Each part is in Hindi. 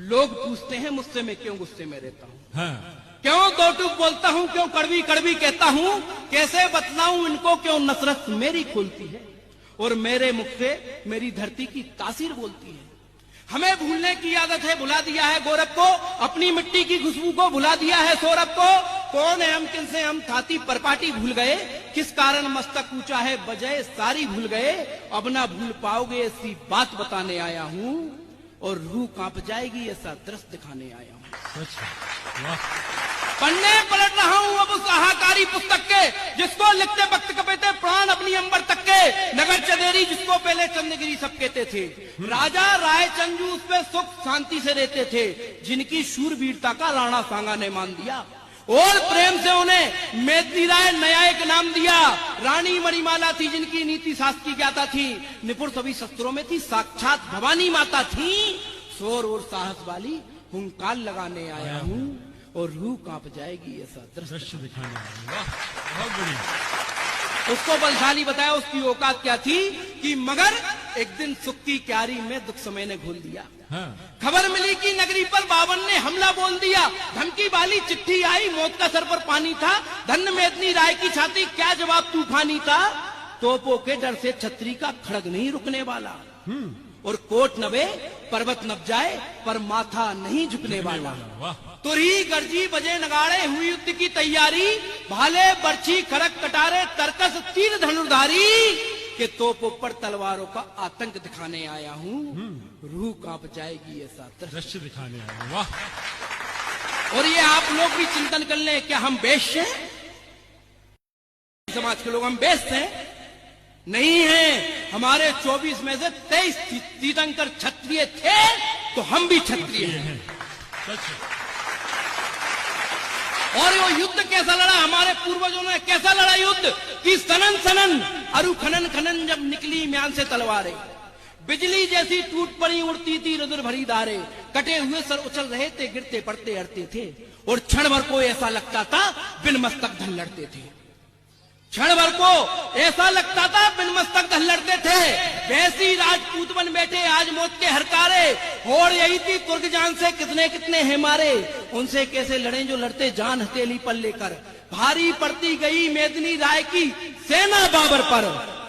लोग पूछते हैं मुझसे मैं क्यों गुस्से में रहता हूँ, हाँ। क्यों दो टूक बोलता हूँ, क्यों कड़वी कड़वी कहता हूँ, कैसे बतलाऊं इनको क्यों नफरत मेरी खुलती है और मेरे मुख से मेरी धरती की तासीर बोलती है। हमें भूलने की आदत है, भुला दिया है गौरव को, अपनी मिट्टी की खुशबू को भुला दिया है सौरभ को। कौन है हम, किनसे हम, थाती परपाटी भूल गए, किस कारण मस्तक ऊंचा है बजाय सारी भूल गए। अब ना भूल पाओगे ऐसी बात बताने आया हूँ और रूह कांप जाएगी ऐसा दृश्य दिखाने आया हूँ। पढ़ने पलट रहा हूँ अब उस हाहाकारी पुस्तक के जिसको लिखते वक्त कपेते प्राण अपनी अंबर तक के, नगर चंदेरी जिसको पहले चंद्रगिरी सब कहते थे, राजा राय चंजू उस पे सुख शांति से रहते थे, जिनकी शूरवीरता का राणा सांगा ने मान दिया और प्रेम से उन्हें मेदिनी राय न्यायिक नाम दिया। रानी मणिमाला थी जिनकी नीति शास्त्र की ज्ञाता थी, निपुण सभी शस्त्रों में थी, साक्षात भवानी माता थी। शोर और साहस वाली हुंकार लगाने आया हूँ और रूह कांप जाएगी ऐसा दृश्य दिखाने आया। बहुत बढ़िया। उसको बलशाली बताया उसकी औकात क्या थी कि मगर एक दिन सुख की क्यारी में दुख समय ने घोल दिया। हाँ। खबर मिली कि नगरी पर बावन ने हमला बोल दिया, धमकी वाली चिट्ठी आई, मौत का सर पर पानी था, धन्य मेदिनी राय की छाती क्या जवाब तूफानी था। तोपों के डर से छतरी का खड़ग नहीं रुकने वाला और कोट नबे पर्वत नब जाए पर माथा नहीं झुकने वाला। तुरही गर्जी बजे नगाड़े हुई युद्ध की तैयारी, भाले बर्छी खड़क कटारे तरकस तीर धनुर्धारी के तोपों पर तलवारों का आतंक दिखाने आया हूँ, रूह कांप जाएगी ऐसा दृश्य दिखाने आया। वाह। और ये आप लोग भी चिंतन कर लें, क्या हम बेश्य हैं? समाज के लोग हम बेश्य हैं? नहीं है। हमारे 24 में से 23 तीर्थंकर क्षत्रिय थे तो हम भी क्षत्रिय हैं। और वो युद्ध कैसा लड़ा हमारे पूर्वजों ने, कैसा लड़ा युद्ध कि सनन सनन अरु खनन खनन जब निकली म्यान से तलवारें, बिजली जैसी टूट पड़ी उड़ती थी रुद्र भरी धारे, कटे हुए सर उछल रहे थे गिरते पड़ते अड़ते थे और क्षण भर को ऐसा लगता था बिन मस्तक धन लड़ते थे। क्षण भर को ऐसा लगता था बिन मस्तक धन लड़ते थे। वैसी राजपूत बन बैठे आज मौत के हरकारे, होड़ यही थी तुर्क जान से कितने कितने हैं मारे, उनसे कैसे लड़े जो लड़ते जान हथेली पर लेकर। भारी पड़ती गई मेदिनी राय की सेना बाबर पर,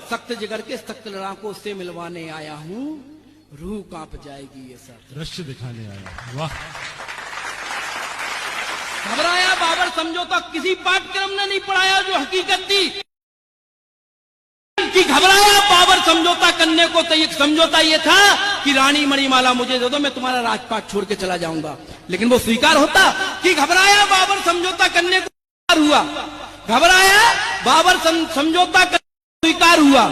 सख्त जिगर के सख्त लड़ाकों से मिलवाने आया हूँ, रूह कांप जाएगी ये सब दृश्य दिखाने आया। वाह। घबराया बाबर समझौता किसी पाठ्यक्रम ने नहीं पढ़ाया जो हकीकत थी कि घबराया बाबर समझौता करने को, तो एक समझौता ये था कि रानी मणिमाला मुझे दे दो मैं तुम्हारा राजपाट छोड़ के चला जाऊंगा, लेकिन वो स्वीकार होता कि घबराया बाबर समझौता करने को स्वीकार हुआ, घबराया बाबर समझौता करने को स्वीकार हुआ।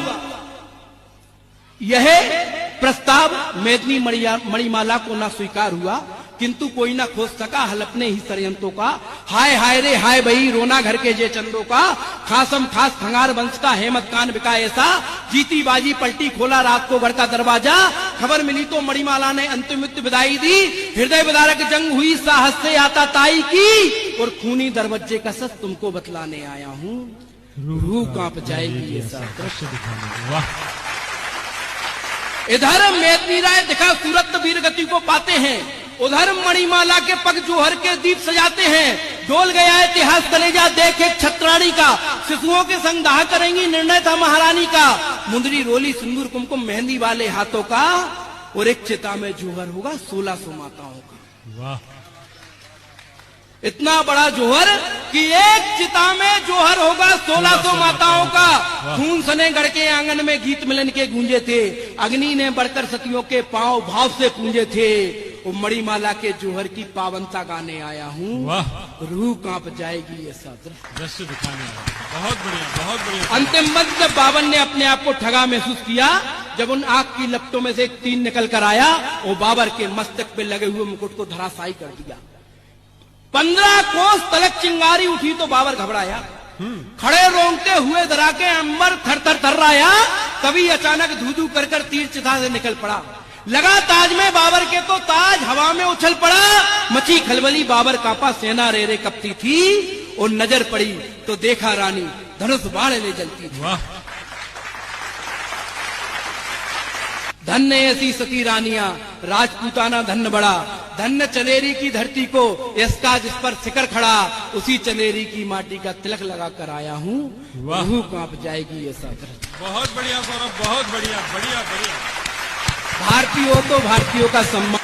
यह प्रस्ताव मेदिनी मणिमाला को ना स्वीकार हुआ, किंतु कोई ना खोज सका हल अपने ही षड्यंत्रों का। हाय हाय रे हाय बही रोना घर के जे चंदों का, खासम खास खंगार वंश का हेमत कान बिका ऐसा, जीती बाजी पलटी खोला रात को घर का दरवाजा, खबर मिली तो मणिमाला ने अंतिम युद्ध विदाई दी, हृदय विदारक जंग हुई साहस से आता ताई की, और खूनी दरवाजे का सच तुमको बतलाने आया हूँ, रूह कांप जाएगी ऐसा दृश्य दिखाने। वाह। इधर मेदिनी राय दिखा सूरत वीर गति को पाते हैं, उधर मणिमाला के पग जौहर के दीप सजाते हैं। डोल गया इतिहास कलेजा देख एक छत्राणी का, शिशुओं के संग दाह करेंगी निर्णय था महारानी का, मुंदरी रोली सिंदूर कुमकुम मेहंदी वाले हाथों का, और एक चिता में जौहर होगा 1600 माताओं का। वाह। इतना बड़ा जौहर कि एक चिता में जौहर होगा 1600 माताओं का। खून सने गढ़ के आंगन में गीत मिलन के गूंजे थे, अग्नि ने बढ़कर सतियों के पांव भाव से पूंजे थे, वो मणिमाला के जौहर की पावनता गाने आया हूँ, रूह कांप जाएगी ऐसा दृश्य दिखाने आया। बहुत बढ़िया, बहुत बढ़िया। अंतिम वक्त जब बावन ने अपने आप को ठगा महसूस किया, जब उन आंख की लपटों में से एक तीर निकल कर आया, वो बाबर के मस्तक पे लगे हुए मुकुट को धराशायी कर दिया। 15 कोस तलक चिंगारी उठी तो बाबर घबराया, खड़े रोंगते हुए धरा के अंबर थर थर थर्राया, तभी अचानक धू धू कर तीर चिता से निकल पड़ा, लगा ताज में बाबर के तो ताज हवा में उछल पड़ा, मची खलबली बाबर कांपा सेना रे रे कपती थी, और नजर पड़ी तो देखा रानी धनुष बाण ले जलती थी। धन्य ऐसी सती रानियां, राजपूताना धन्य बड़ा। धन्य चलेरी की धरती को, इसका जिस पर शिखर खड़ा। उसी चलेरी की माटी का तिलक लगा कर आया हूँ, रूह कांप जाएगी ऐसा दर्द। बहुत बढ़िया सौरभ, बहुत बढ़िया, बढ़िया बढ़िया। भारतीय हो तो भारतीयों का सम्मान।